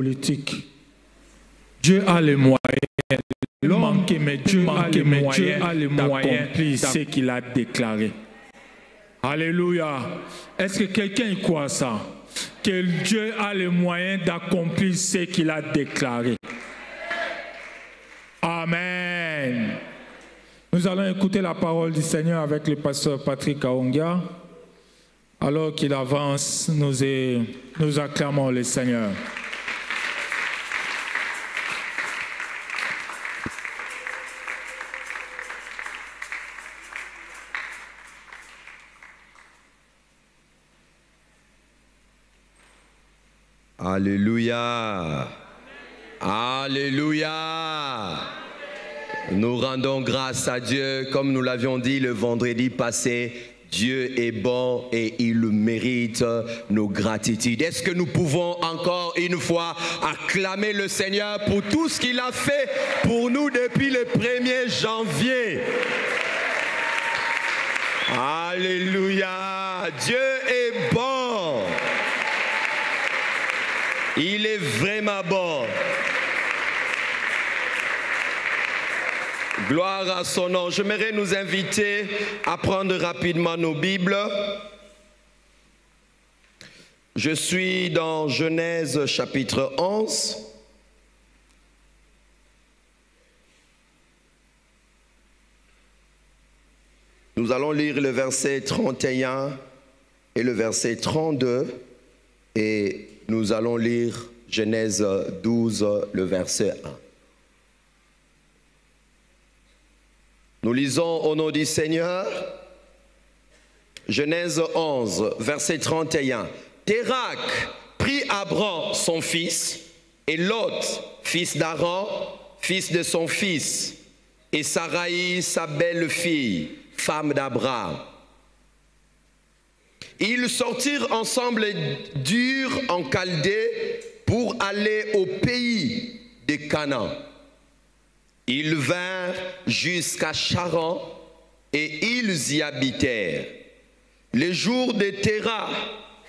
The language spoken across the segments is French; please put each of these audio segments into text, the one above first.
politique. Dieu a les moyens. Mais Dieu a les moyens d'accomplir ce qu'il a déclaré. Alléluia. Est-ce que quelqu'un y croit ça? Que Dieu a les moyens d'accomplir ce qu'il a déclaré. Amen. Nous allons écouter la parole du Seigneur avec le pasteur Patrick Aongia. Alors qu'il avance, nous acclamons le Seigneur. Alléluia. Alléluia. Nous rendons grâce à Dieu, comme nous l'avions dit le vendredi passé. Dieu est bon et il mérite nos gratitudes. Est-ce que nous pouvons encore une fois acclamer le Seigneur pour tout ce qu'il a fait pour nous depuis le 1er janvier? Alléluia. Dieu est bon. Il est vraiment bon. Gloire à son nom. J'aimerais nous inviter à prendre rapidement nos Bibles. Je suis dans Genèse chapitre 11. Nous allons lire le verset 31 et le verset 32 et nous allons lire Genèse 12, le verset 1. Nous lisons au nom du Seigneur, Genèse 11, verset 31. Térakh prit Abram, son fils, et Lot, fils d'Aran, fils de son fils, et Saraï, sa belle-fille, femme d'Abraham. Ils sortirent ensemble d'Ur en Chaldée pour aller au pays de Canaan. Ils vinrent jusqu'à Charan et ils y habitèrent. Les jours de Téra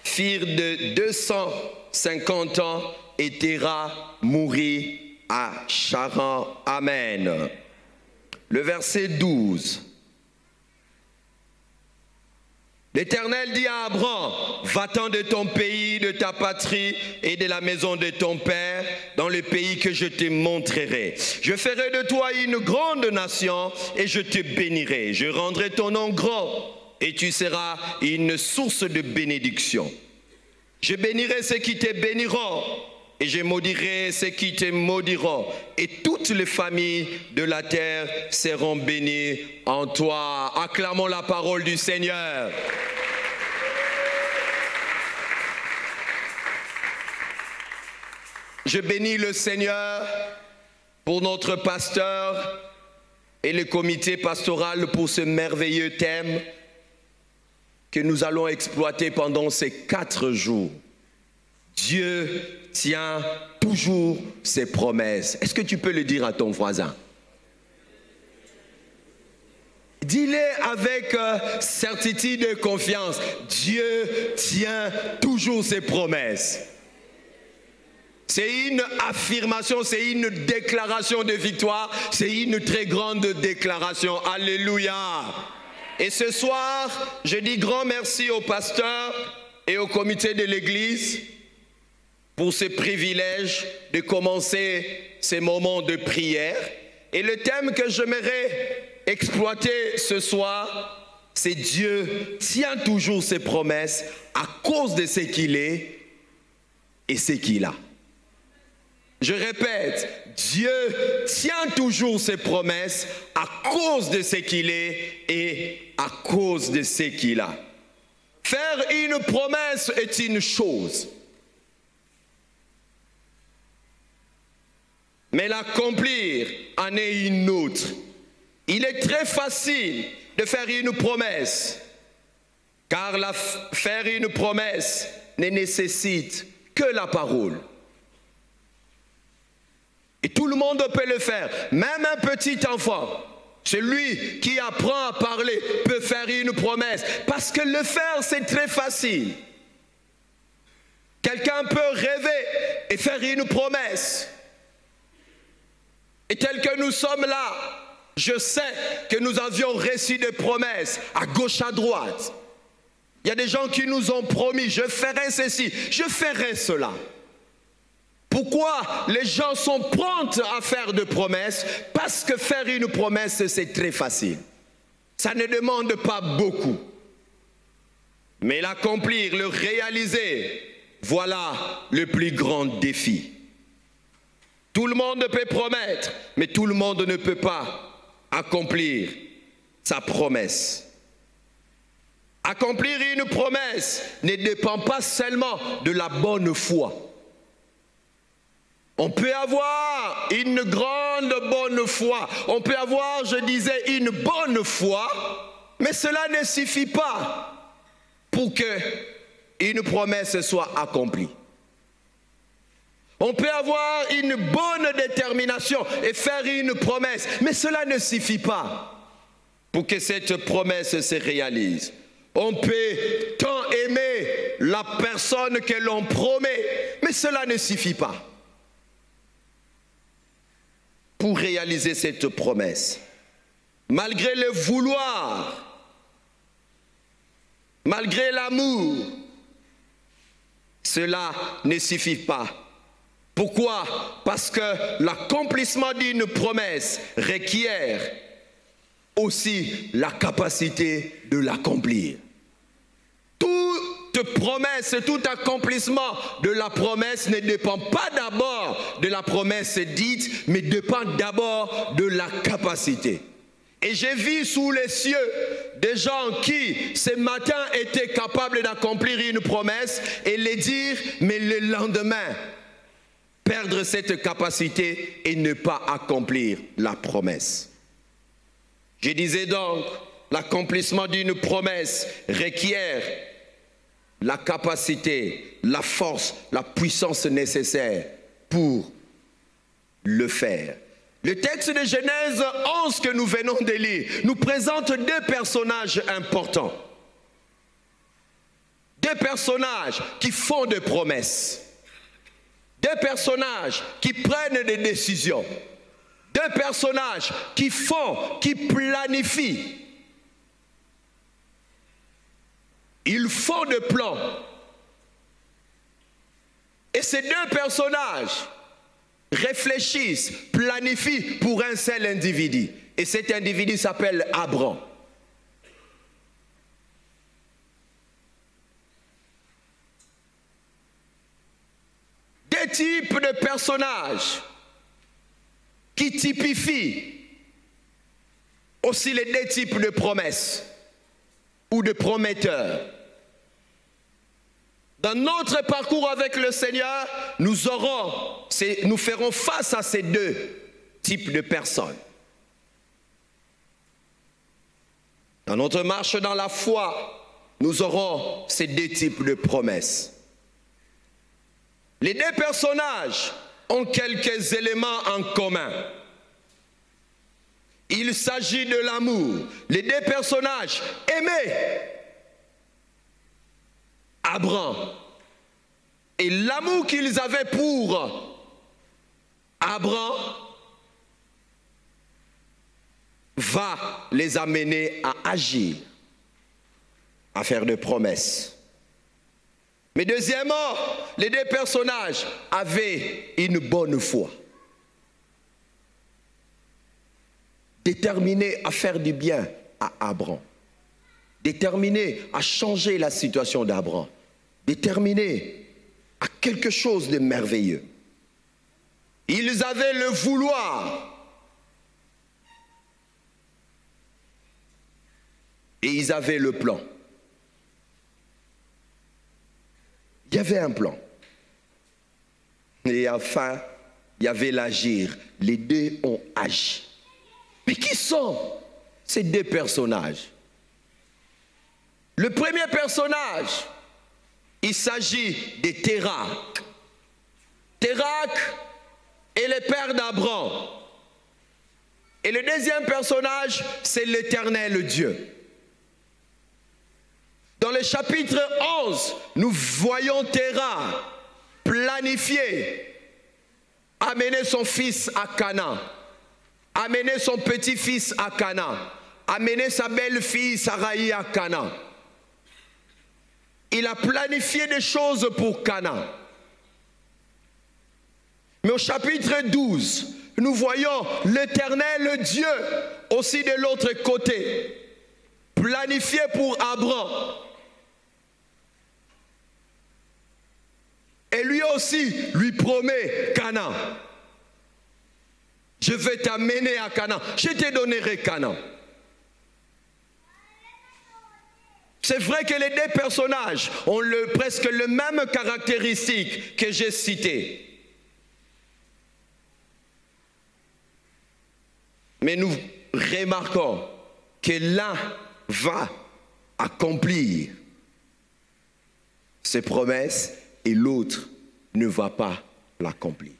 firent de 250 ans et Téra mourut à Charan. Amen. Le verset 12. L'Éternel dit à Abram, va-t'en de ton pays, de ta patrie et de la maison de ton père, dans le pays que je te montrerai. Je ferai de toi une grande nation et je te bénirai. Je rendrai ton nom grand et tu seras une source de bénédiction. Je bénirai ceux qui te béniront et je maudirai ceux qui te maudiront. Et toutes les familles de la terre seront bénies en toi. Acclamons la parole du Seigneur. Je bénis le Seigneur pour notre pasteur et le comité pastoral pour ce merveilleux thème que nous allons exploiter pendant ces 4 jours. Dieu tient toujours ses promesses. Est-ce que tu peux le dire à ton voisin? Dis-le avec certitude et confiance. Dieu tient toujours ses promesses. C'est une affirmation, c'est une déclaration de victoire, c'est une très grande déclaration. Alléluia. Et ce soir, je dis grand merci au pasteur et au comité de l'église pour ce privilège de commencer ces moments de prière. Et le thème que j'aimerais exploiter ce soir, c'est Dieu tient toujours ses promesses à cause de ce qu'il est et ce qu'il a. Je répète, Dieu tient toujours ses promesses à cause de ce qu'il est et à cause de ce qu'il a. Faire une promesse est une chose, mais l'accomplir en est une autre. Il est très facile de faire une promesse, car faire une promesse ne nécessite que la parole. Et tout le monde peut le faire, même un petit enfant. Celui qui apprend à parler peut faire une promesse, parce que le faire c'est très facile. Quelqu'un peut rêver et faire une promesse. Et tel que nous sommes là, je sais que nous avions reçu des promesses à gauche, à droite. Il y a des gens qui nous ont promis, je ferai ceci, je ferai cela. Pourquoi les gens sont prompts à faire des promesses? Parce que faire une promesse, c'est très facile. Ça ne demande pas beaucoup. Mais l'accomplir, le réaliser, voilà le plus grand défi. Tout le monde peut promettre, mais tout le monde ne peut pas accomplir sa promesse. Accomplir une promesse ne dépend pas seulement de la bonne foi. On peut avoir une grande bonne foi, on peut avoir, je disais, une bonne foi, mais cela ne suffit pas pour que une promesse soit accomplie. On peut avoir une bonne détermination et faire une promesse, mais cela ne suffit pas pour que cette promesse se réalise. On peut tant aimer la personne que l'on promet, mais cela ne suffit pas pour réaliser cette promesse. Malgré le vouloir, malgré l'amour, cela ne suffit pas. Pourquoi? Parce que l'accomplissement d'une promesse requiert aussi la capacité de l'accomplir. Toute promesse, tout accomplissement de la promesse ne dépend pas d'abord de la promesse dite, mais dépend d'abord de la capacité. Et j'ai vu sous les cieux des gens qui, ce matin, étaient capables d'accomplir une promesse et les dire, mais le lendemain, perdre cette capacité et ne pas accomplir la promesse. Je disais donc, l'accomplissement d'une promesse requiert la capacité, la force, la puissance nécessaire pour le faire. Le texte de Genèse 11 que nous venons de lire nous présente deux personnages importants. Deux personnages qui font des promesses. Deux personnages qui prennent des décisions. Deux personnages qui font, qui planifient. Ils font des plans. Et ces deux personnages réfléchissent, planifient pour un seul individu. Et cet individu s'appelle Abraham. Deux types de personnages qui typifient aussi les deux types de promesses ou de prometteurs. Dans notre parcours avec le Seigneur, nous ferons face à ces deux types de personnes. Dans notre marche dans la foi, nous aurons ces deux types de promesses. Les deux personnages ont quelques éléments en commun. Il s'agit de l'amour. Les deux personnages aimaient Abraham. Et l'amour qu'ils avaient pour Abraham va les amener à agir, à faire des promesses. Mais deuxièmement, les deux personnages avaient une bonne foi. Déterminés à faire du bien à Abraham. Déterminés à changer la situation d'Abraham. Déterminés à quelque chose de merveilleux. Ils avaient le vouloir. Et ils avaient le plan. Il y avait un plan. Et enfin, il y avait l'agir. Les deux ont agi. Mais qui sont ces deux personnages? Le premier personnage, il s'agit de Térakh. Térakh est le père d'Abraham. Et le deuxième personnage, c'est l'Éternel Dieu. Dans le chapitre 11, nous voyons Térakh planifié amener son fils à Canaan, amener son petit-fils à Canaan, amener sa belle-fille Sarai à Canaan. Il a planifié des choses pour Canaan. Mais au chapitre 12, nous voyons l'Éternel Dieu aussi de l'autre côté, planifié pour Abraham. Et lui aussi lui promet Canaan. Je vais t'amener à Canaan. Je te donnerai Canaan. C'est vrai que les deux personnages ont presque les mêmes caractéristiques que j'ai citées. Mais nous remarquons que l'un va accomplir ses promesses et l'autre ne va pas l'accomplir.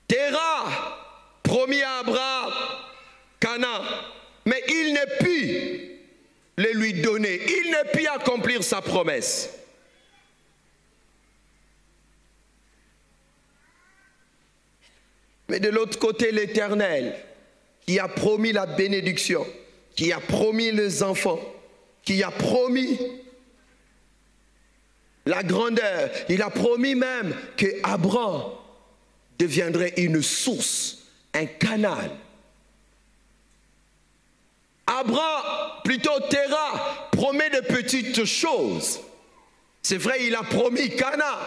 Terah promis à Abraham Canaan, mais il ne put le lui donner, il ne put accomplir sa promesse. Mais de l'autre côté, l'Éternel, qui a promis la bénédiction, qui a promis les enfants, qui a promis la grandeur, il a promis même que Abraham deviendrait une source, un canal. Abraham, plutôt Terah, promet de petites choses. C'est vrai, il a promis Canaan.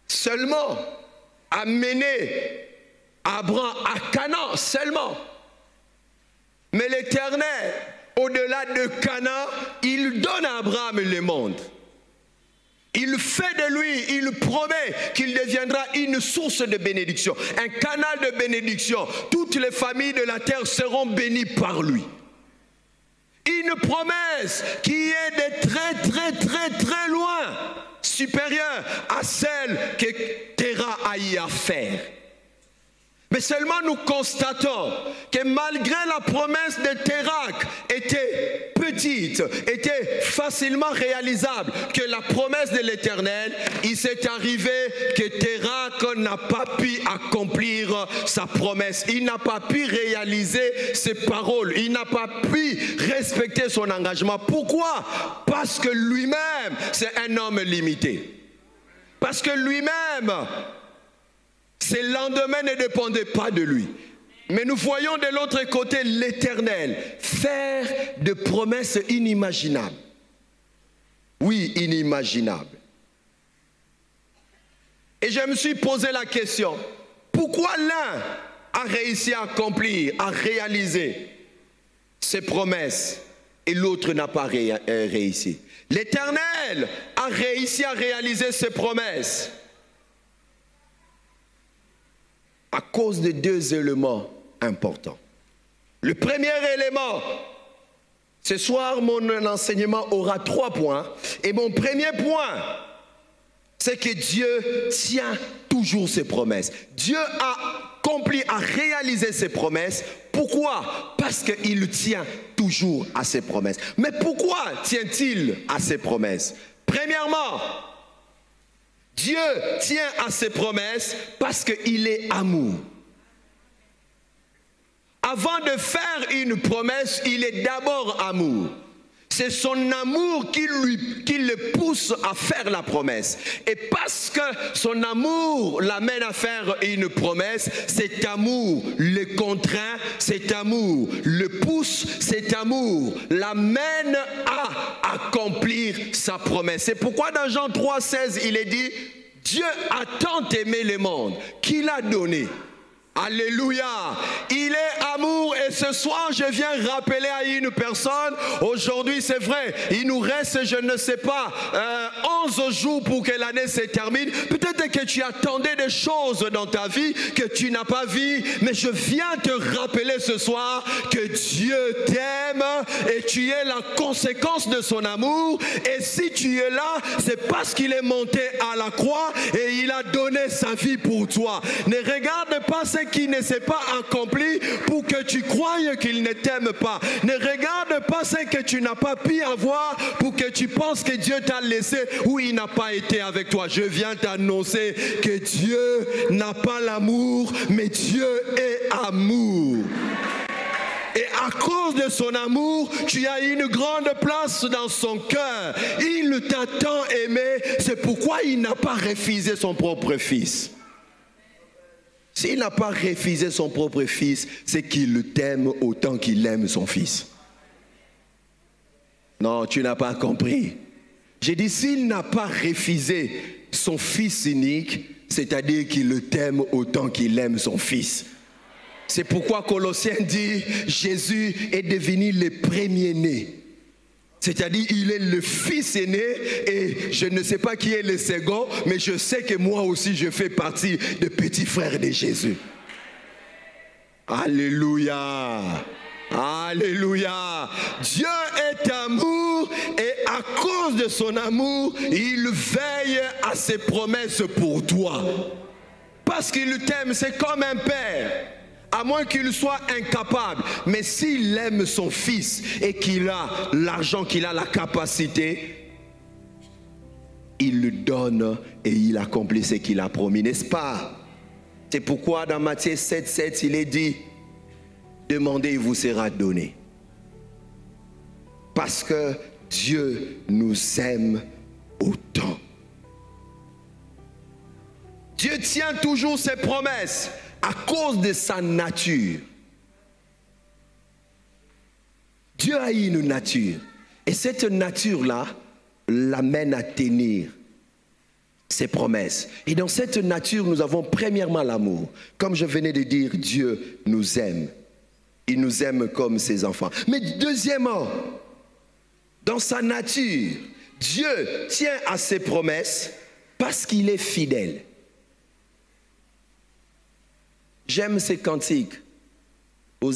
Seulement, amener Abraham à Canaan seulement. Mais l'Éternel, au-delà de Canaan, il donne à Abraham le monde. Il fait de lui, il promet qu'il deviendra une source de bénédiction, un canal de bénédiction. Toutes les familles de la terre seront bénies par lui. Une promesse qui est de très loin supérieure à celle que Terah a eu à faire. Mais seulement nous constatons que malgré la promesse de Terah était petite, était facilement réalisable, que la promesse de l'Éternel, il s'est arrivé que Terah n'a pas pu accomplir sa promesse. Il n'a pas pu réaliser ses paroles. Il n'a pas pu respecter son engagement. Pourquoi? Parce que lui-même, c'est un homme limité. Parce que lui-même, ses lendemains ne dépendaient pas de lui. Mais nous voyons de l'autre côté l'Éternel faire des promesses inimaginables. Oui, inimaginables. Et je me suis posé la question, pourquoi l'un a réussi à accomplir, à réaliser ses promesses et l'autre n'a pas réussi? L'Éternel a réussi à réaliser ses promesses à cause de deux éléments importants. Le premier élément, ce soir mon enseignement aura 3 points. Et mon premier point, c'est que Dieu tient toujours ses promesses. Dieu a accompli, a réalisé ses promesses. Pourquoi? Parce qu'il tient toujours à ses promesses. Mais pourquoi tient-il à ses promesses? Premièrement, Dieu tient à ses promesses parce qu'il est amour. Avant de faire une promesse, il est d'abord amour. C'est son amour qui le pousse à faire la promesse. Et parce que son amour l'amène à faire une promesse, cet amour le contraint, cet amour le pousse, cet amour l'amène à accomplir sa promesse. C'est pourquoi dans Jean 3,16, il est dit, Dieu a tant aimé le monde qu'il a donné. Alléluia. Il est amour et ce soir je viens rappeler à une personne, aujourd'hui c'est vrai, il nous reste je ne sais pas 11 jours pour que l'année se termine. Peut-être que tu attendais des choses dans ta vie que tu n'as pas vues, mais je viens te rappeler ce soir que Dieu t'aime et tu es la conséquence de son amour. Et si tu es là, c'est parce qu'il est monté à la croix et il a donné sa vie pour toi. Ne regarde pas ce ce qui ne s'est pas accompli pour que tu croies qu'il ne t'aime pas. Ne regarde pas ce que tu n'as pas pu avoir pour que tu penses que Dieu t'a laissé ou il n'a pas été avec toi. Je viens t'annoncer que Dieu n'a pas l'amour, mais Dieu est amour. Et à cause de son amour, tu as une grande place dans son cœur. Il t'a tant aimé, c'est pourquoi il n'a pas refusé son propre fils. S'il n'a pas refusé son propre fils, c'est qu'il t'aime autant qu'il aime son fils. Non, tu n'as pas compris. J'ai dit, s'il n'a pas refusé son fils unique, c'est-à-dire qu'il t'aime autant qu'il aime son fils. C'est pourquoi Colossiens dit, Jésus est devenu le premier-né. C'est-à-dire, il est le fils aîné et je ne sais pas qui est le second, mais je sais que moi aussi, je fais partie des petits frères de Jésus. Alléluia. Alléluia. Dieu est amour et à cause de son amour, il veille à ses promesses pour toi. Parce qu'il t'aime, c'est comme un père. À moins qu'il soit incapable. Mais s'il aime son fils et qu'il a l'argent, qu'il a la capacité, il le donne et il accomplit ce qu'il a promis, n'est-ce pas? C'est pourquoi dans Matthieu 7,7, il est dit, demandez, il vous sera donné. Parce que Dieu nous aime autant. Dieu tient toujours ses promesses. À cause de sa nature. Dieu a une nature. Et cette nature-là l'amène à tenir ses promesses. Et dans cette nature, nous avons premièrement l'amour. Comme je venais de dire, Dieu nous aime. Il nous aime comme ses enfants. Mais deuxièmement, dans sa nature, Dieu tient à ses promesses parce qu'il est fidèle. J'aime ces cantiques. Dieu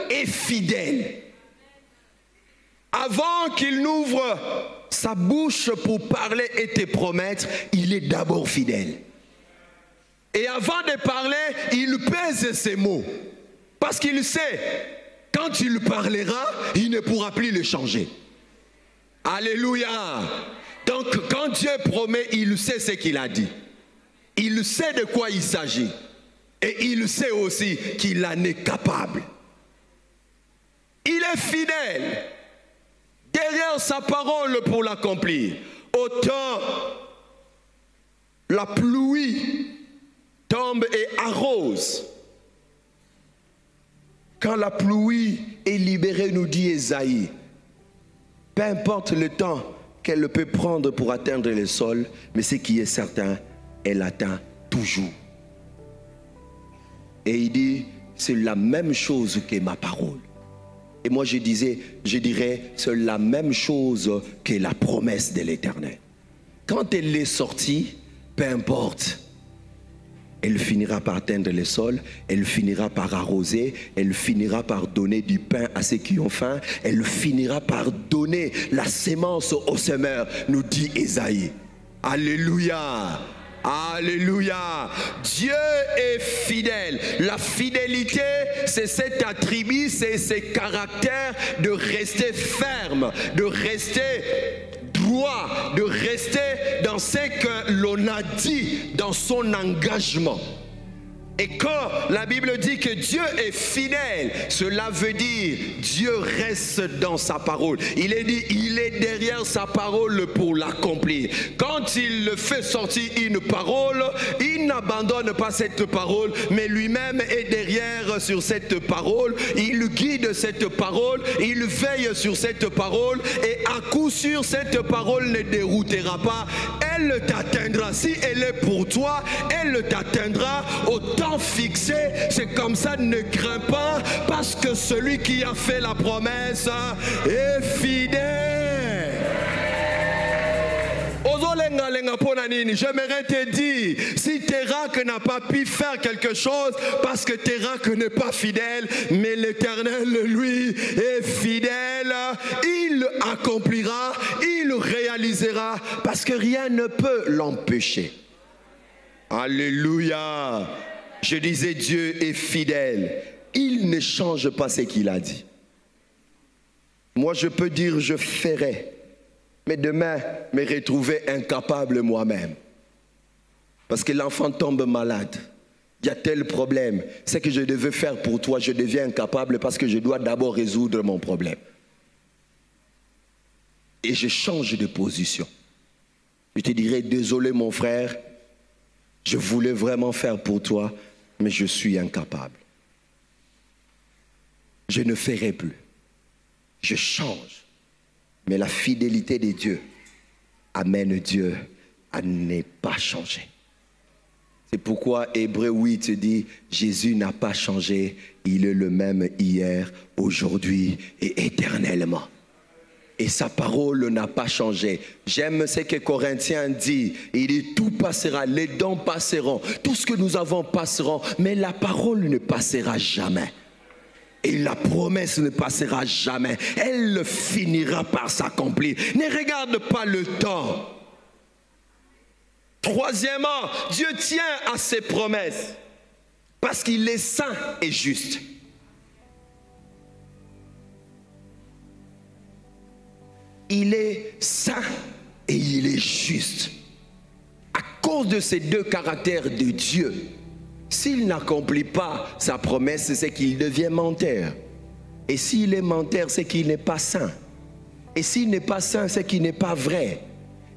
est fidèle. Avant qu'il n'ouvre sa bouche pour parler et te promettre, il est d'abord fidèle. Et avant de parler, il pèse ses mots. Parce qu'il sait, quand il parlera, il ne pourra plus le changer. Alléluia. Donc, quand Dieu promet, il sait ce qu'il a dit. Il sait de quoi il s'agit. Et il sait aussi qu'il en est capable. Il est fidèle derrière sa parole pour l'accomplir. Autant la pluie tombe et arrose. Quand la pluie est libérée, nous dit Ésaïe, peu importe le temps qu'elle peut prendre pour atteindre le sol, mais ce qui est certain, elle atteint toujours. Et il dit, c'est la même chose que ma parole. Et moi je dirais, c'est la même chose que la promesse de l'Éternel. Quand elle est sortie, peu importe, elle finira par atteindre le sol, elle finira par arroser, elle finira par donner du pain à ceux qui ont faim, elle finira par donner la sémence aux semeurs, nous dit Ésaïe. Alléluia. Alléluia. Dieu est fidèle. La fidélité, c'est cet attribut, c'est ce caractère de rester ferme, de rester droit, de rester dans ce que l'on a dit, dans son engagement. Et quand la Bible dit que Dieu est fidèle, cela veut dire Dieu reste dans sa parole. Il est dit, il est derrière sa parole pour l'accomplir. Quand il fait sortir une parole, il n'abandonne pas cette parole, mais lui-même est derrière sur cette parole. Il guide cette parole, il veille sur cette parole, et à coup sûr, cette parole ne déroutera pas. Elle t'atteindra. Si elle est pour toi, elle t'atteindra au temps fixé. C'est comme ça, ne crains pas, parce que celui qui a fait la promesse est fidèle. J'aimerais te dire, si Térac n'a pas pu faire quelque chose parce que Térac n'est pas fidèle, mais l'Éternel, lui, est fidèle, il accomplira, il réalisera, parce que rien ne peut l'empêcher. Alléluia. Je disais, Dieu est fidèle. Il ne change pas ce qu'il a dit. Moi, je peux dire, je ferai. Mais demain, me retrouver incapable moi-même. Parce que l'enfant tombe malade. Il y a tel problème. Ce que je devais faire pour toi, je deviens incapable parce que je dois d'abord résoudre mon problème. Et je change de position. Je te dirais, désolé mon frère, je voulais vraiment faire pour toi, mais je suis incapable. Je ne ferai plus. Je change. Mais la fidélité de Dieu amène Dieu à ne pas changer. C'est pourquoi Hébreux 8 dit, Jésus n'a pas changé, il est le même hier, aujourd'hui et éternellement. Et sa parole n'a pas changé. J'aime ce que Corinthiens dit. Il dit, tout passera, les dons passeront, tout ce que nous avons passeront, mais la parole ne passera jamais. Et la promesse ne passera jamais. Elle finira par s'accomplir. Ne regarde pas le temps. Troisièmement, Dieu tient à ses promesses parce qu'il est saint et juste. Il est saint et il est juste. À cause de ces deux caractères de Dieu, s'il n'accomplit pas sa promesse, c'est qu'il devient menteur. Et s'il est menteur, c'est qu'il n'est pas saint. Et s'il n'est pas saint, c'est qu'il n'est pas vrai.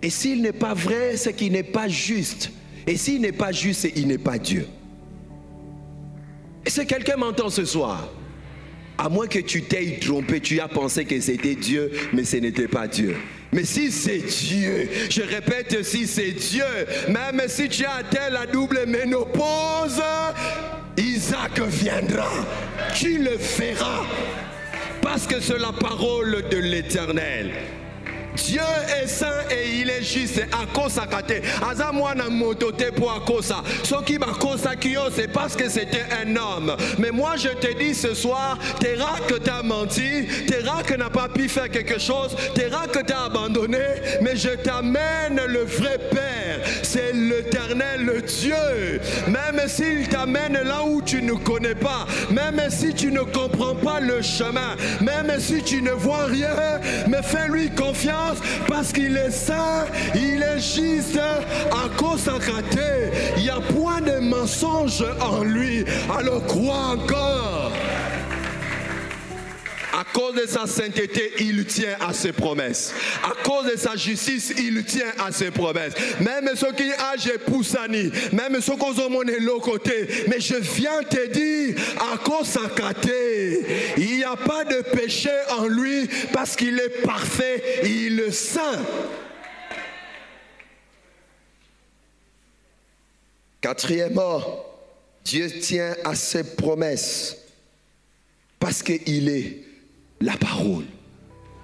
Et s'il n'est pas vrai, c'est qu'il n'est pas juste. Et s'il n'est pas juste, c'est qu'il n'est pas Dieu. Et si quelqu'un m'entend ce soir, à moins que tu t'aies trompé, tu as pensé que c'était Dieu, mais ce n'était pas Dieu. Mais si c'est Dieu, je répète, si c'est Dieu, même si tu as atteint la double ménopause, Isaac viendra. Qui le fera? Parce que c'est la parole de l'Éternel. Dieu est saint et il est juste. Akosakate. Azamwana motote pour akosa. Soki bakosa kiyo, c'est parce que c'était un homme. Mais moi je te dis ce soir, Terak t'a menti, Terak n'a pas pu faire quelque chose, Terak t'a abandonné, mais je t'amène le vrai Père. C'est l'Éternel, le Dieu. Même s'il t'amène là où tu ne connais pas, même si tu ne comprends pas le chemin, même si tu ne vois rien, mais fais-lui confiance. Parce qu'il est saint, il est juste, à cause raté. Il n'y a point de mensonge en lui. Alors crois encore. À cause de sa sainteté, il tient à ses promesses. À cause de sa justice, il tient à ses promesses. Même ceux qui ont poussani, même ceux qui ont mon côté. Mais je viens te dire, à cause de raté, il n'y a pas de péché en lui parce qu'il est parfait, il est saint. Quatrièmement, Dieu tient à ses promesses parce qu'il est la parole.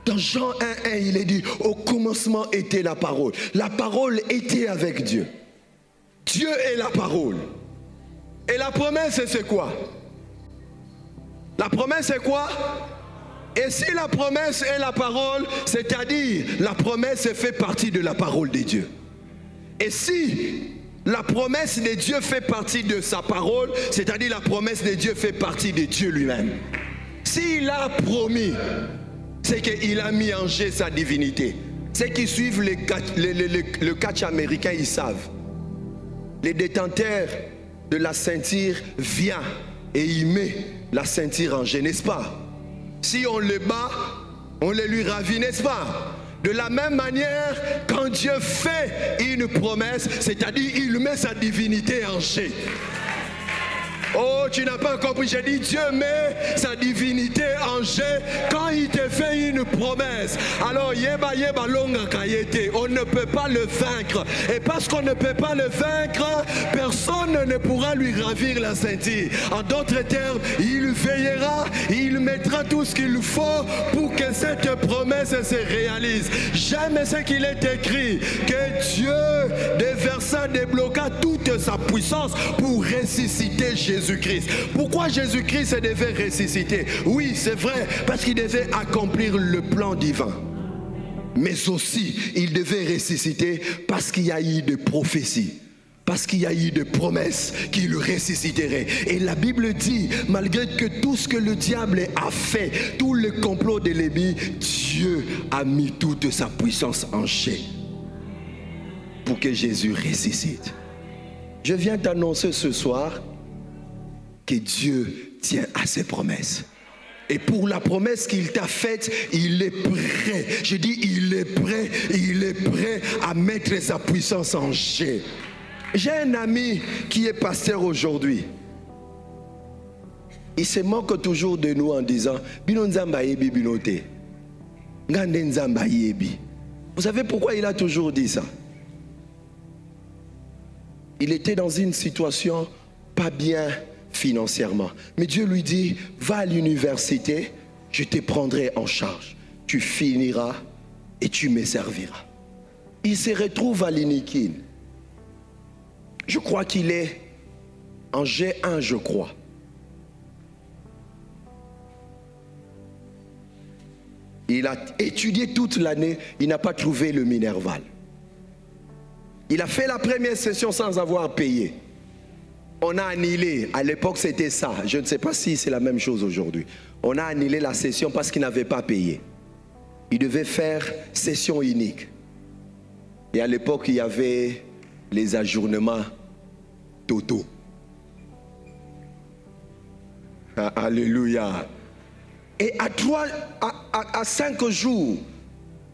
Dans Jean 1:1, il est dit, au commencement était la parole. La parole était avec Dieu. Dieu est la parole. Et la promesse, c'est quoi? La promesse, c'est quoi? Et si la promesse est la parole, c'est-à-dire la promesse fait partie de la parole de Dieu. Et si la promesse de Dieu fait partie de sa parole, c'est-à-dire la promesse de Dieu fait partie de Dieu lui-même. S'il a promis, c'est qu'il a mis en jeu sa divinité. Ceux qui suivent le catch américain, ils savent. Les détenteurs de la ceinture viennent et il met la ceinture en jeu, n'est-ce pas? Si on le bat, on le lui ravit, n'est-ce pas? De la même manière, quand Dieu fait une promesse, c'est-à-dire il met sa divinité en jeu. Oh, tu n'as pas compris, j'ai dit Dieu met sa divinité en jeu quand il te fait une promesse. Alors, yeba yeba longa kayete, on ne peut pas le vaincre. Et parce qu'on ne peut pas le vaincre, personne ne pourra lui ravir la ceinture. En d'autres termes, il veillera, il mettra tout ce qu'il faut pour que cette promesse se réalise. Jamais ce qu'il est écrit, que Dieu déversa, débloqua toute sa puissance pour ressusciter Jésus-Christ. Pourquoi Jésus-Christ devait ressusciter? Oui, c'est vrai, parce qu'il devait accomplir le plan divin. Mais aussi, il devait ressusciter parce qu'il y a eu des prophéties. Parce qu'il y a eu des promesses qu'il le ressusciterait. Et la Bible dit, malgré que tout ce que le diable a fait, tout le complot de l'ennemi, Dieu a mis toute sa puissance en jeu pour que Jésus ressuscite. Je viens t'annoncer ce soir que Dieu tient à ses promesses. Et pour la promesse qu'il t'a faite, il est prêt. Je dis, il est prêt à mettre sa puissance en jeu. J'ai un ami qui est pasteur aujourd'hui. Il se moque toujours de nous en disant, vous savez pourquoi il a toujours dit ça? Il était dans une situation pas bien financièrement. Mais Dieu lui dit, va à l'université, je te prendrai en charge. Tu finiras et tu me serviras. Il se retrouve à l'Inikin. Je crois qu'il est en G1, je crois. Il a étudié toute l'année, il n'a pas trouvé le Minerval. Il a fait la première session sans avoir payé. On a annulé, à l'époque c'était ça, je ne sais pas si c'est la même chose aujourd'hui. On a annulé la session parce qu'il n'avait pas payé. Il devait faire session unique. Et à l'époque il y avait les ajournements totaux. Alléluia. Et à 5 jours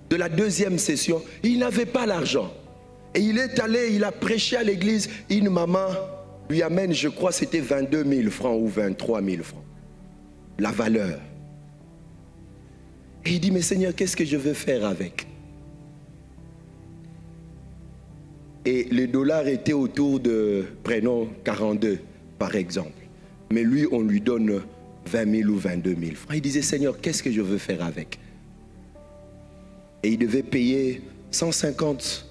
de la deuxième session, il n'avait pas l'argent. Et il est allé, il a prêché à l'église. Une maman lui amène, je crois c'était 22 000 francs ou 23 000 francs. La valeur. Et il dit, mais Seigneur, qu'est-ce que je veux faire avec? Et le dollar était autour de, prenons 42 par exemple. Mais lui, on lui donne 20 000 ou 22 000 francs. Il disait, Seigneur, qu'est-ce que je veux faire avec? Et il devait payer 150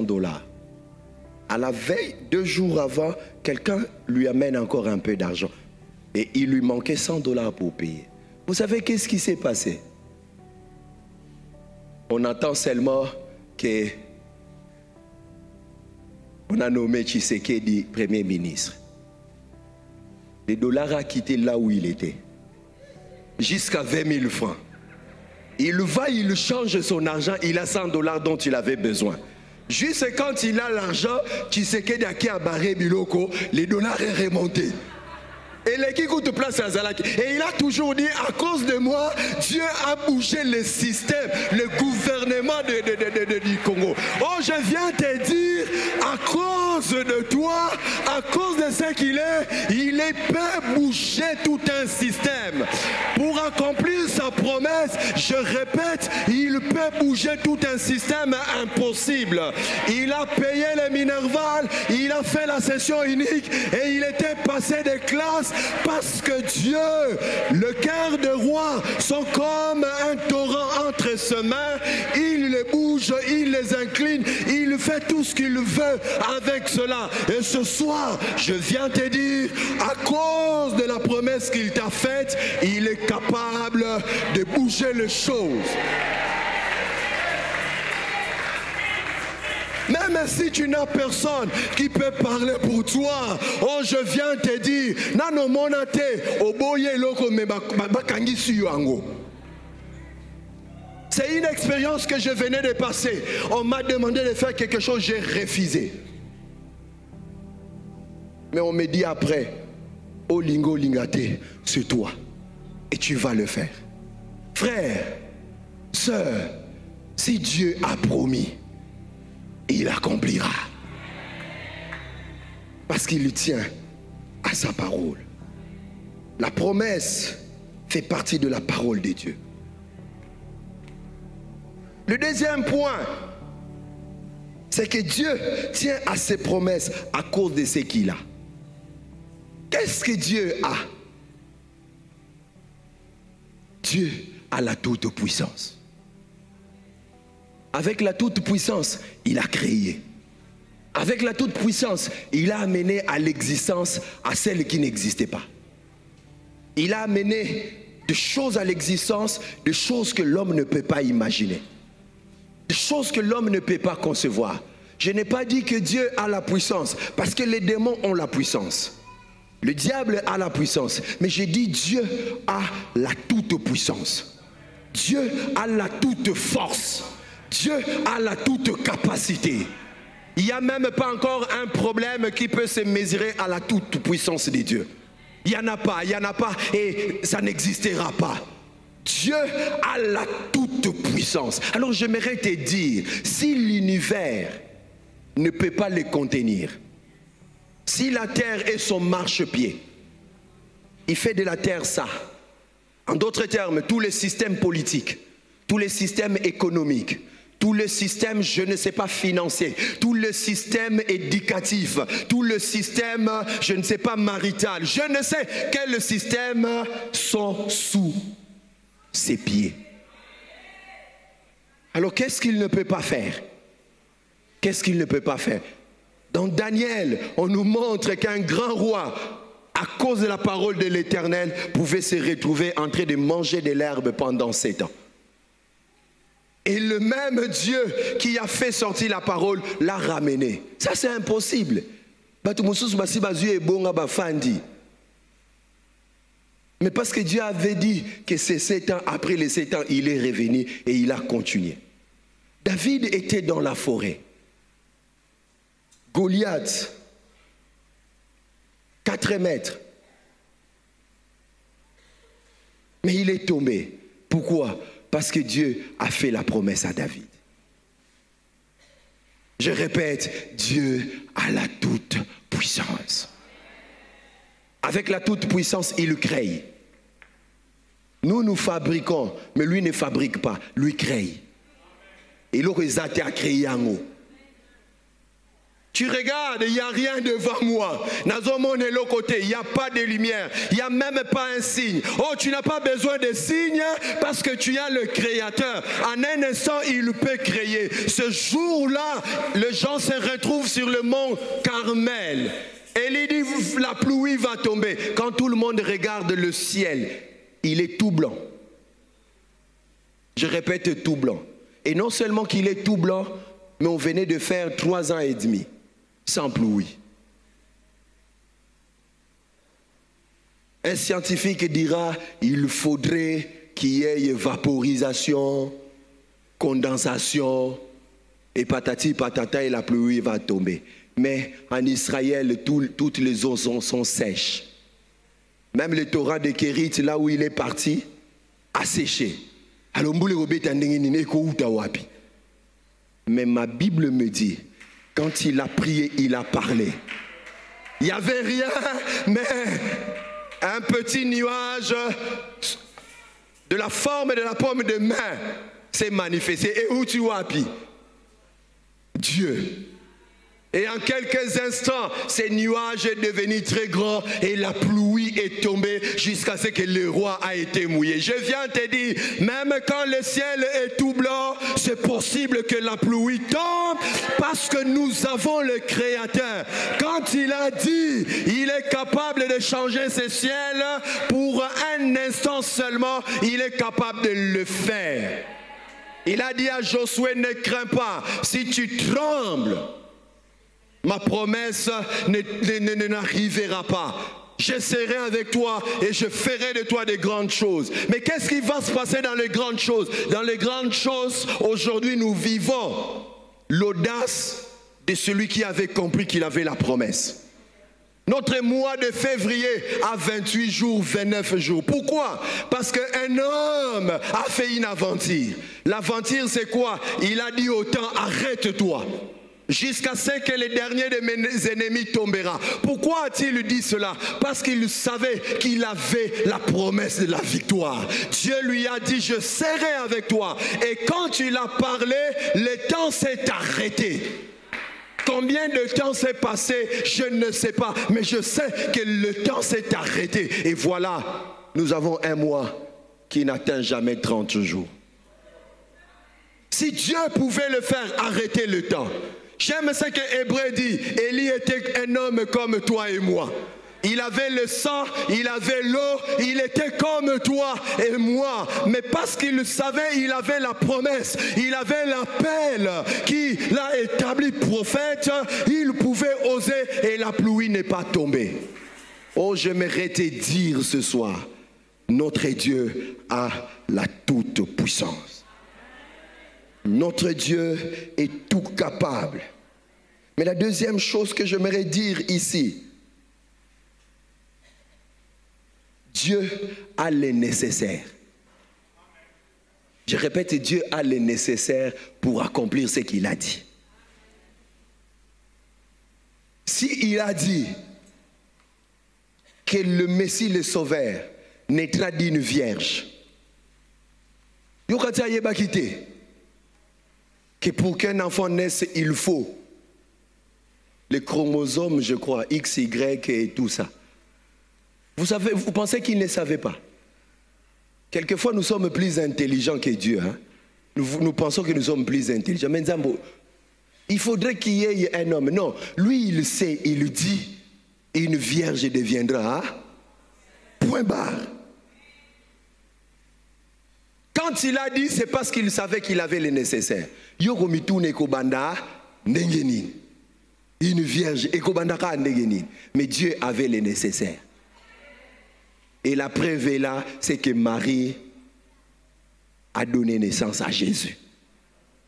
dollars. À la veille, 2 jours avant, quelqu'un lui amène encore un peu d'argent. Et il lui manquait 100 dollars pour payer. Vous savez qu'est-ce qui s'est passé? On entend seulement que on a nommé Tshisekedi Premier ministre. Le dollar a quitté là où il était. Jusqu'à 20 000 francs. Il va, il change son argent, il a 100 dollars dont il avait besoin. Juste quand il a l'argent, Tshisekedi a barré Biloko, les dollars est remonté. Et l'équipe coûte place à Zalaki. Et il a toujours dit, à cause de moi, Dieu a bougé le système, le gouvernement du Congo. Oh, je viens te dire, à cause de toi, à cause de ce qu'il est, il peut bouger tout un système. Pour accomplir sa promesse, je répète, il peut bouger tout un système impossible. Il a payé le Minerval, il a fait la session unique et il était passé des classes. Parce que Dieu, le cœur des rois sont comme un torrent entre ses mains. Il les bouge, il les incline, il fait tout ce qu'il veut avec cela. Et ce soir, je viens te dire, à cause de la promesse qu'il t'a faite, il est capable de bouger les choses. Même si tu n'as personne qui peut parler pour toi, oh, je viens te dire, nano monate, oboye loko me bakangi suyango. C'est une expérience que je venais de passer. On m'a demandé de faire quelque chose, j'ai refusé. Mais on me dit après, oh lingo lingate, c'est toi. Et tu vas le faire. Frère, sœur, si Dieu a promis, il accomplira. Parce qu'il tient à sa parole. La promesse fait partie de la parole de Dieu. Le deuxième point, c'est que Dieu tient à ses promesses à cause de ce qu'il a. Qu'est-ce que Dieu a? Dieu a la toute-puissance. Avec la toute-puissance, il a créé. Avec la toute-puissance, il a amené à l'existence à celle qui n'existait pas. Il a amené des choses à l'existence, des choses que l'homme ne peut pas imaginer. Des choses que l'homme ne peut pas concevoir. Je n'ai pas dit que Dieu a la puissance, parce que les démons ont la puissance. Le diable a la puissance, mais j'ai dit Dieu a la toute puissance. Dieu a la toute force. Dieu a la toute capacité. Il n'y a même pas encore un problème qui peut se mesurer à la toute puissance de Dieu. Il n'y en a pas, et ça n'existera pas. Dieu a la toute puissance. Alors j'aimerais te dire, si l'univers ne peut pas le contenir, si la terre est son marchepied, il fait de la terre ça. En d'autres termes, tous les systèmes politiques, tous les systèmes économiques, tout le système, je ne sais pas, financier, tout le système éducatif, tout le système, je ne sais pas, marital, je ne sais quel système sont sous ses pieds. Alors qu'est-ce qu'il ne peut pas faire? Qu'est-ce qu'il ne peut pas faire? Dans Daniel, on nous montre qu'un grand roi, à cause de la parole de l'Éternel, pouvait se retrouver en train de manger de l'herbe pendant 7 ans. Et le même Dieu qui a fait sortir la parole l'a ramené. Ça, c'est impossible. Mais parce que Dieu avait dit que ces 7 ans, après les 7 ans, il est revenu et il a continué. David était dans la forêt. Goliath, 4 mètres. Mais il est tombé. Pourquoi? Parce que Dieu a fait la promesse à David. Je répète, Dieu a la toute puissance. Avec la toute puissance, il crée. Nous, nous fabriquons, mais lui ne fabrique pas, lui crée. Et il a créé en haut. Tu regardes, il n'y a rien devant moi. Il n'y a pas de lumière. Il n'y a même pas un signe. Oh, tu n'as pas besoin de signe parce que tu as le Créateur. En un instant, il peut créer. Ce jour-là, les gens se retrouvent sur le mont Carmel. Et il dit, la pluie va tomber. Quand tout le monde regarde le ciel, il est tout blanc. Je répète, tout blanc. Et non seulement qu'il est tout blanc, mais on venait de faire 3 ans et demi. Sans pluie. Un scientifique dira, il faudrait qu'il y ait vaporisation, condensation, et patati patata, et la pluie va tomber. Mais en Israël, toutes les eaux sont sèches. Même le Torah de Kérit, là où il est parti, a séché. Alors, mais ma Bible me dit, quand il a prié, il a parlé. Il n'y avait rien, mais un petit nuage de la forme de la paume de main s'est manifesté. Et où tu vois, Dieu. Et en quelques instants, ce nuage est devenu très grand et la pluie est tombée jusqu'à ce que le roi a été mouillé. Je viens te dire, même quand le ciel est tout blanc, c'est possible que la pluie tombe parce que nous avons le Créateur. Quand il a dit, il est capable de changer ce ciel pour un instant seulement, il est capable de le faire. Il a dit à Josué, ne crains pas, si tu trembles, ma promesse n'arrivera pas. Je serai avec toi et je ferai de toi des grandes choses. Mais qu'est-ce qui va se passer dans les grandes choses? Dans les grandes choses, aujourd'hui, nous vivons l'audace de celui qui avait compris qu'il avait la promesse. Notre mois de février a 28 jours, 29 jours. Pourquoi? Parce qu'un homme a fait une aventure. L'aventure, c'est quoi? Il a dit au temps, arrête-toi. Jusqu'à ce que le dernier de mes ennemis tombera. Pourquoi a-t-il dit cela? Parce qu'il savait qu'il avait la promesse de la victoire. Dieu lui a dit, je serai avec toi. Et quand il a parlé, le temps s'est arrêté. Combien de temps s'est passé? Je ne sais pas. Mais je sais que le temps s'est arrêté. Et voilà, nous avons un mois qui n'atteint jamais 30 jours. Si Dieu pouvait le faire arrêter le temps. J'aime ce que Hébreu dit. Élie était un homme comme toi et moi. Il avait le sang, il avait l'eau, il était comme toi et moi. Mais parce qu'il savait, il avait la promesse, il avait l'appel qui l'a établi prophète, il pouvait oser et la pluie n'est pas tombée. Oh, j'aimerais te dire ce soir, notre Dieu a la toute puissance. Notre Dieu est tout capable. Mais la deuxième chose que j'aimerais dire ici, Dieu a le nécessaire. Je répète, Dieu a le nécessaire pour accomplir ce qu'il a dit. S'il a dit que le Messie, le Sauveur, naîtra d'une vierge, que pour qu'un enfant naisse, il faut les chromosomes, je crois, X, Y et tout ça. Vous pensez qu'il ne savait pas? Quelquefois, nous sommes plus intelligents que Dieu. Hein? Nous pensons que nous sommes plus intelligents. Mais Nzambo, il faudrait qu'il y ait un homme. Non, lui, il sait, il dit, une vierge deviendra. Hein? Point barre. Quand il a dit, c'est parce qu'il savait qu'il avait le nécessaire. Yogomitune Kobanda, Nengenin. Une vierge, Ekobandaka Nengenin. Mais Dieu avait le nécessaire. Et la preuve est là, c'est que Marie a donné naissance à Jésus,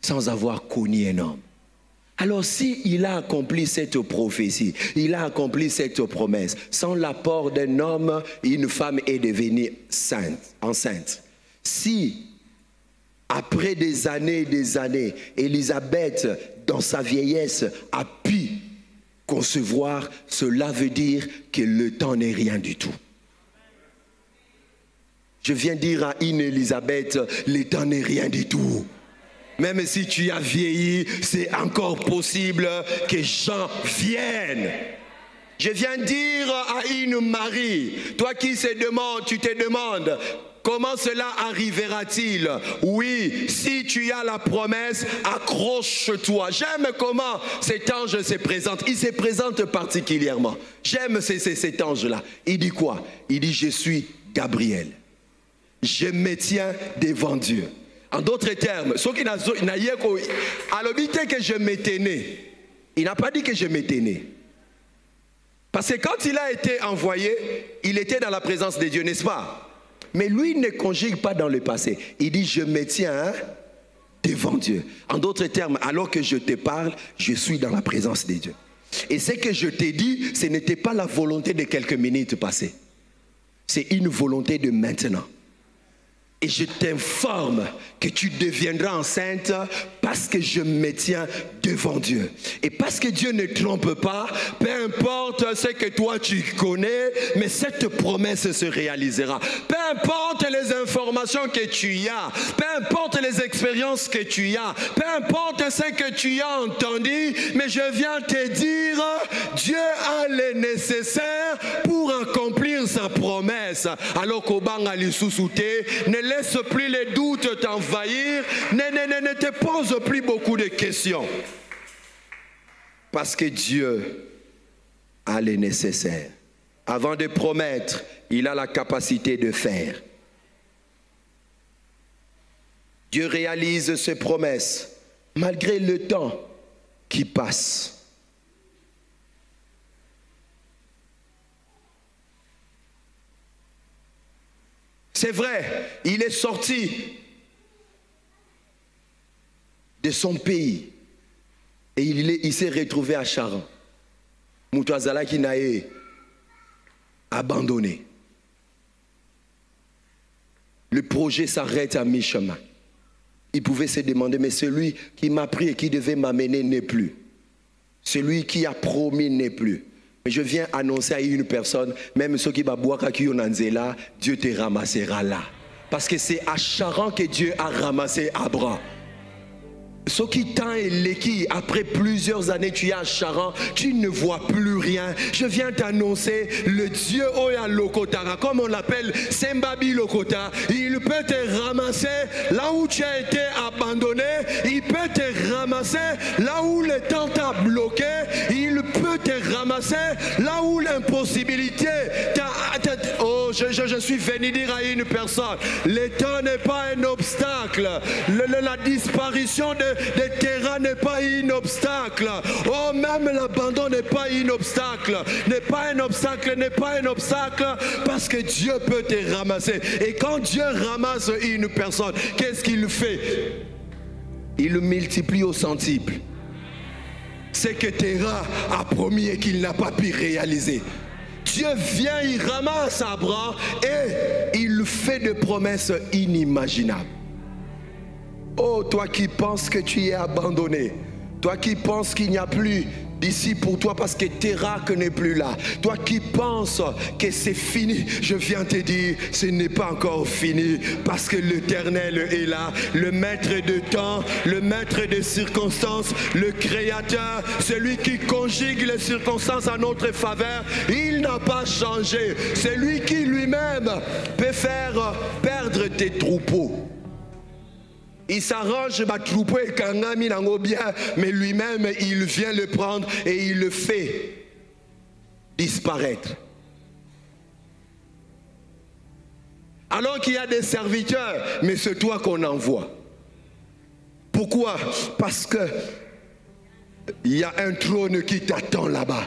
sans avoir connu un homme. Alors s'il a accompli cette prophétie, il a accompli cette promesse, sans l'apport d'un homme, une femme est devenue enceinte. Si, après des années, Élisabeth, dans sa vieillesse, a pu concevoir, cela veut dire que le temps n'est rien du tout. Je viens dire à une Élisabeth, le temps n'est rien du tout. Même si tu as vieilli, c'est encore possible que Jean vienne. Je viens dire à une Marie, toi qui se demande, tu te demandes, comment cela arrivera-t-il? Oui, si tu as la promesse, accroche-toi. J'aime comment cet ange se présente. Il se présente particulièrement. J'aime cet ange-là. Il dit quoi? Il dit, je suis Gabriel. Je me tiens devant Dieu. En d'autres termes, ce qui n'a pas que je m'étais né. Il n'a pas dit que je m'étais né. Parce que quand il a été envoyé, il était dans la présence de Dieu, n'est-ce pas? Mais lui ne conjugue pas dans le passé. Il dit, je me tiens devant Dieu. En d'autres termes, alors que je te parle, je suis dans la présence de Dieu. Et ce que je t'ai dit, ce n'était pas la volonté de quelques minutes passées. C'est une volonté de maintenant. Et je t'informe que tu deviendras enceinte parce que je me tiens devant Dieu. Et parce que Dieu ne trompe pas, peu importe ce que toi tu connais, mais cette promesse se réalisera. Peu importe les informations que tu as, peu importe les expériences que tu as, peu importe ce que tu as entendu, mais je viens te dire, Dieu a le nécessaire pour accomplir sa promesse. Alors qu'Obanga Lissousouté, ne laisse plus les doutes t'envahir, ne te pose plus beaucoup de questions. Parce que Dieu a le nécessaire. Avant de promettre, il a la capacité de faire. Dieu réalise ses promesses malgré le temps qui passe. C'est vrai, il est sorti de son pays et il s'est retrouvé à Charan. Moutouazala qui n'a abandonné. Le projet s'arrête à mi-chemin. Il pouvait se demander, mais celui qui m'a pris et qui devait m'amener n'est plus. Celui qui a promis n'est plus. Mais je viens annoncer à une personne, même ceux qui là, Dieu te ramassera là. Parce que c'est à Charan que Dieu a ramassé Abraham. Ce qui t'a éléki, après plusieurs années, tu es à Charan, tu ne vois plus rien. Je viens t'annoncer le Dieu Oya Lokotara, comme on l'appelle Sembabi Lokota. Il peut te ramasser là où tu as été abandonné. Il peut te ramasser ramasser là où le temps t'a bloqué. Il peut te ramasser là où l'impossibilité t'a... Oh, je suis venu dire à une personne, le temps n'est pas un obstacle. La disparition des terrains n'est pas un obstacle. Oh, même l'abandon n'est pas un obstacle. N'est pas un obstacle, n'est pas un obstacle, parce que Dieu peut te ramasser. Et quand Dieu ramasse une personne, qu'est-ce qu'il fait? Il le multiplie au centuple. C'est que Terah a promis et qu'il n'a pas pu réaliser. Dieu vient, il ramasse Abraham et il fait des promesses inimaginables. Oh, toi qui penses que tu es abandonné, toi qui penses qu'il n'y a plus d'ici pour toi parce que Terah n'est plus là, toi qui penses que c'est fini, je viens te dire, ce n'est pas encore fini, parce que l'Éternel est là, le maître de temps, le maître des circonstances, le créateur, celui qui conjugue les circonstances à notre faveur. Il n'a pas changé. C'est lui qui lui-même peut faire perdre tes troupeaux. Il s'arrange, ma troupeau et kangami nango bien, mais lui-même, il vient le prendre et il le fait disparaître. Alors qu'il y a des serviteurs, mais c'est toi qu'on envoie. Pourquoi? Parce que il y a un trône qui t'attend là-bas.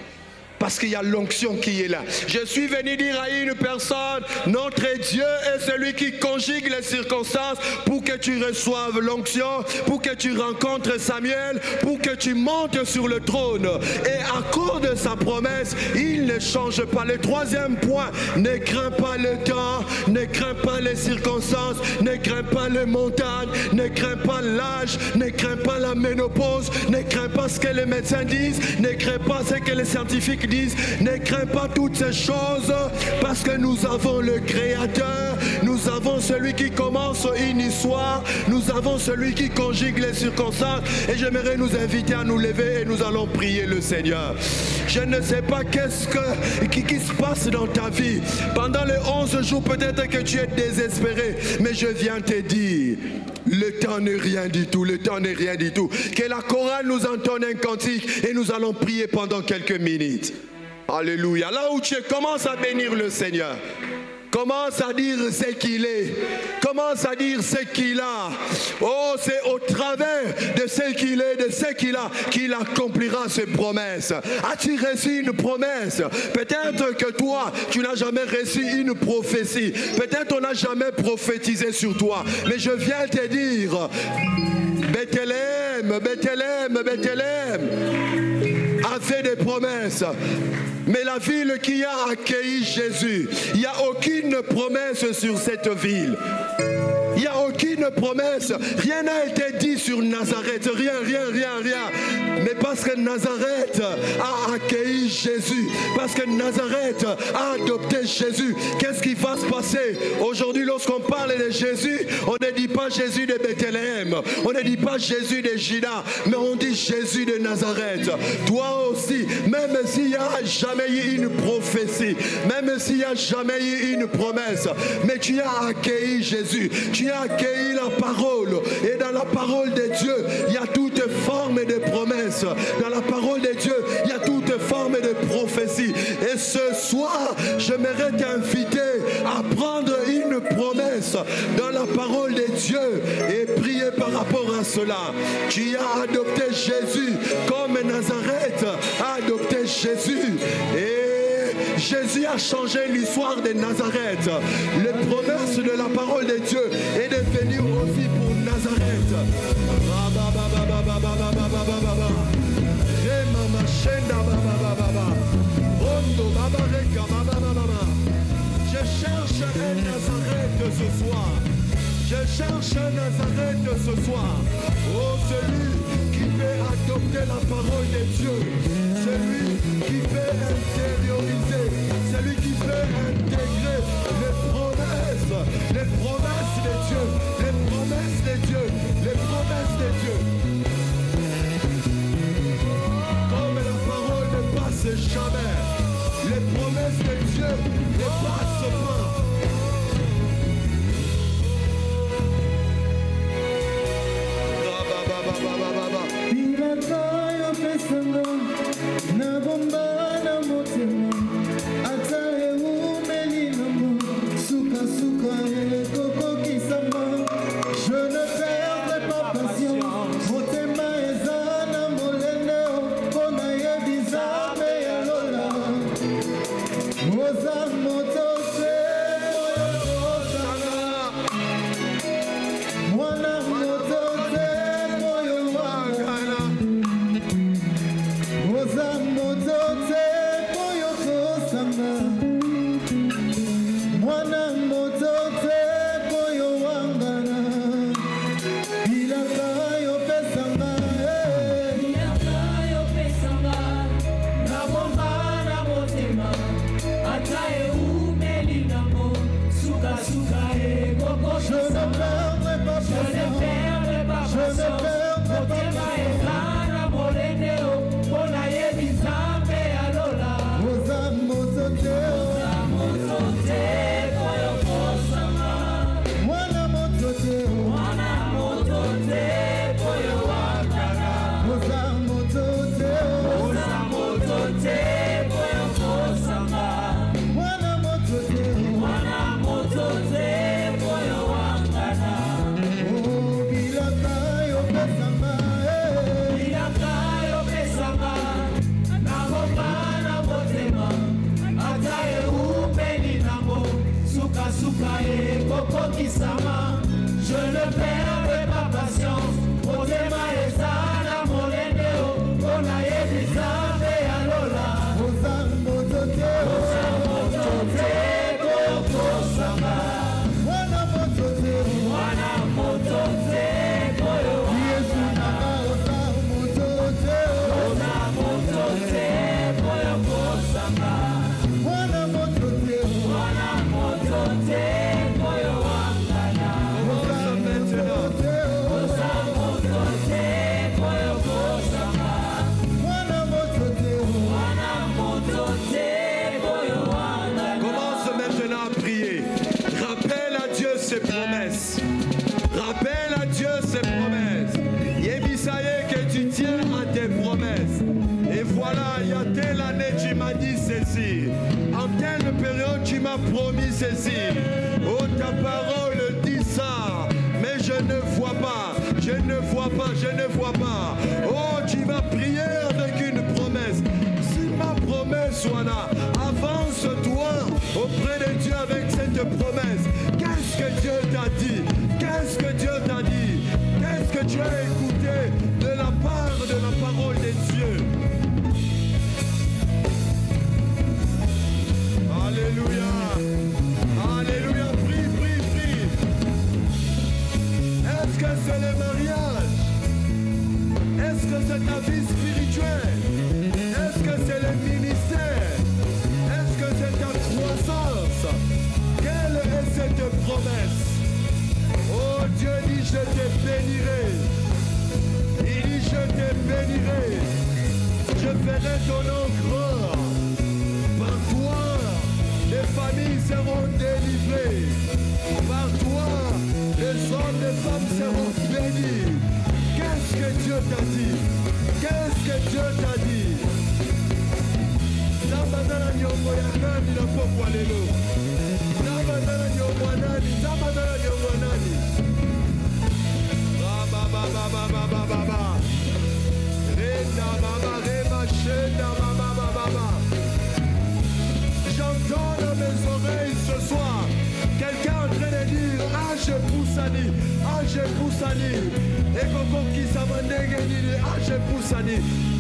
Parce qu'il y a l'onction qui est là. Je suis venu dire à une personne, notre Dieu est celui qui conjugue les circonstances pour que tu reçoives l'onction, pour que tu rencontres Samuel, pour que tu montes sur le trône. Et à cause de sa promesse, il ne change pas. Le troisième point, ne crains pas le temps, ne crains pas les circonstances, ne crains pas les montagnes, ne crains pas l'âge, ne crains pas la ménopause, ne crains pas ce que les médecins disent, ne crains pas ce que les scientifiques disent. Ne crains pas toutes ces choses, parce que nous avons le Créateur, nous avons celui qui commence une histoire, nous avons celui qui conjugue les circonstances. Et j'aimerais nous inviter à nous lever et nous allons prier le Seigneur. Je ne sais pas qu'est-ce qui se passe dans ta vie. Pendant les 11 jours, peut-être que tu es désespéré, mais je viens te dire, le temps n'est rien du tout, le temps n'est rien du tout. Que la chorale nous entonne un cantique et nous allons prier pendant quelques minutes. Alléluia. Là où tu es, commence à bénir le Seigneur. Commence à dire ce qu'il est. Commence à dire ce qu'il a. Oh, c'est au travers de ce qu'il est, de ce qu'il a, qu'il accomplira ses promesses. As-tu reçu une promesse? Peut-être que toi, tu n'as jamais reçu une prophétie. Peut-être on n'a jamais prophétisé sur toi. Mais je viens te dire, Bethléem, Bethléem, Bethléem a fait des promesses. Mais la ville qui a accueilli Jésus, il n'y a aucune promesse sur cette ville. Il n'y a aucune promesse. Rien n'a été dit sur Nazareth. Rien. Mais parce que Nazareth a accueilli Jésus, parce que Nazareth a adopté Jésus, qu'est-ce qui va se passer? Aujourd'hui, lorsqu'on parle de Jésus, on ne dit pas Jésus de Bethléem, on ne dit pas Jésus de Juda, mais on dit Jésus de Nazareth. Toi aussi, même s'il n'y a jamais eu une prophétie, même s'il n'y a jamais eu une promesse, mais tu as accueilli Jésus, tu as accueilli la parole, et dans la parole de Dieu, il y a toute forme de promesse. Dans la parole de Dieu, il y a toute forme de prophétie. Et ce soir, j'aimerais t'inviter à prendre une promesse dans la parole de Dieu et prier par rapport à cela. Tu as adopté Jésus comme Nazareth a adopté Jésus. Et Jésus a changé l'histoire de Nazareth. Les promesses de la parole de Dieu est devenue aussi pour Nazareth. Je cherche un Nazareth ce soir. Je cherche un Nazareth ce soir. Oh, celui qui peut adopter la parole de Dieu. Celui qui peut intérioriser. Celui qui peut intégrer les promesses de Dieu. Les promesses de Dieu. Les promesses de Dieu. Comme la parole ne passe jamais. Les promesses de Dieu ne passent pas.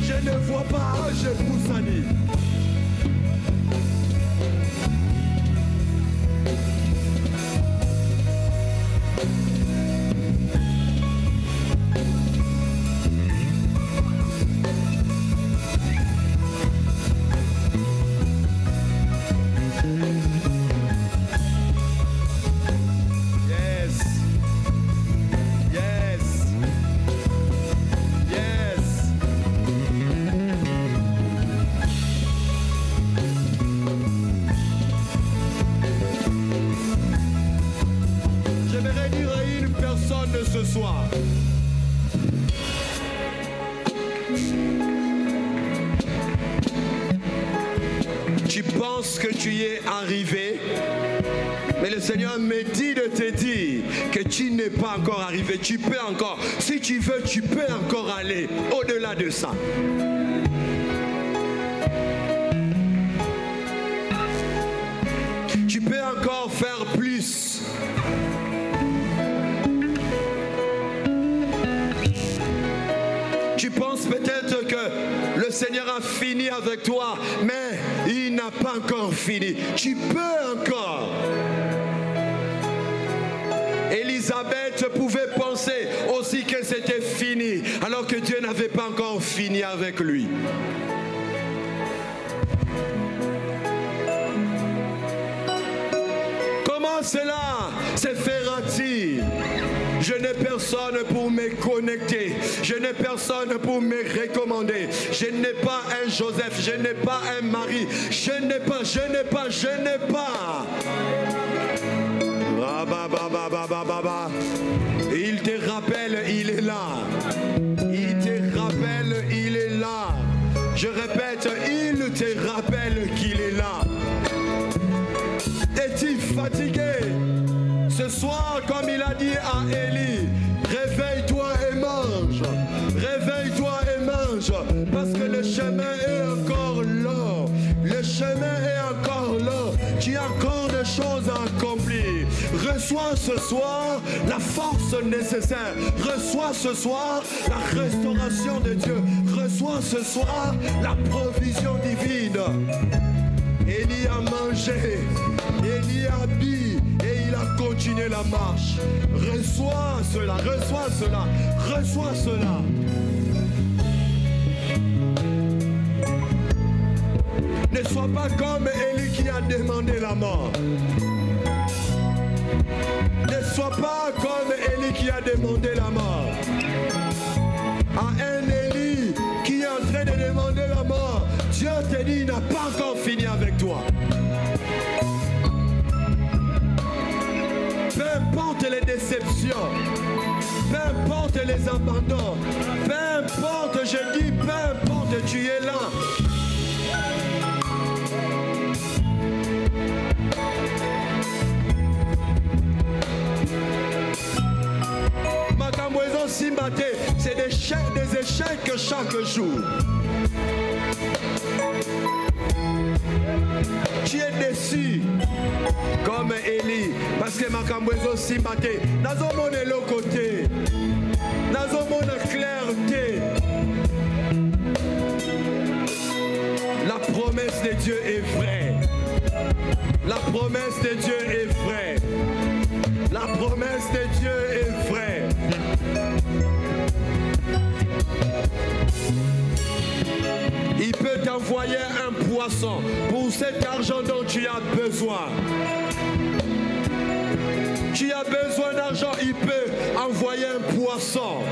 Je ne vois pas Ange Poussani. Tu penses que tu y es arrivé, mais le Seigneur me dit de te dire que tu n'es pas encore arrivé. Tu peux encore, si tu veux, tu peux encore aller au-delà de ça. Tu peux encore faire plus. Tu penses peut-être que le Seigneur a fini avec toi, mais il n'a pas encore fini. Tu peux encore. Élisabeth pouvait penser aussi que c'était fini, alors que Dieu n'avait pas encore fini avec lui. Comment cela se fera-t-il? Je n'ai personne pour me connecter. Je n'ai personne pour me recommander. Je n'ai pas un Joseph. Je n'ai pas un mari. Je n'ai pas. Il te rappelle, il est là. Il te rappelle, il est là. Je répète, il te rappelle qu'il est là. Es-tu fatigué? Ce soir, comme il a dit à Élie, réveille-toi et mange. Réveille-toi et mange. Parce que le chemin est encore long. Le chemin est encore long. Tu as encore des choses à accomplir. Reçois ce soir la force nécessaire. Reçois ce soir la restauration de Dieu. Reçois ce soir la provision divine. Élie a mangé. Élie a bu. Et il a continué la marche. Reçois cela, reçois cela, reçois cela. Ne sois pas comme Élie qui a demandé la mort. Ne sois pas comme Élie qui a demandé la mort. À un Élie qui est en train de demander la mort, Dieu te dit, il n'a pas encore fini avec toi. Peu importe les déceptions, peu importe les abandons, peu importe, je dis, peu importe, tu es là. Makambozo Simbate, c'est des échecs chaque jour. Tu es déçu comme Élie parce que Makambozo Simbate, nazomone le côté, nazomone clarté. La promesse de Dieu est vraie. La promesse de Dieu est vraie. La promesse de Dieu est vraie. Il peut t'envoyer un poisson pour cet argent dont tu as besoin. Tu as besoin d'argent, il peut envoyer un poisson.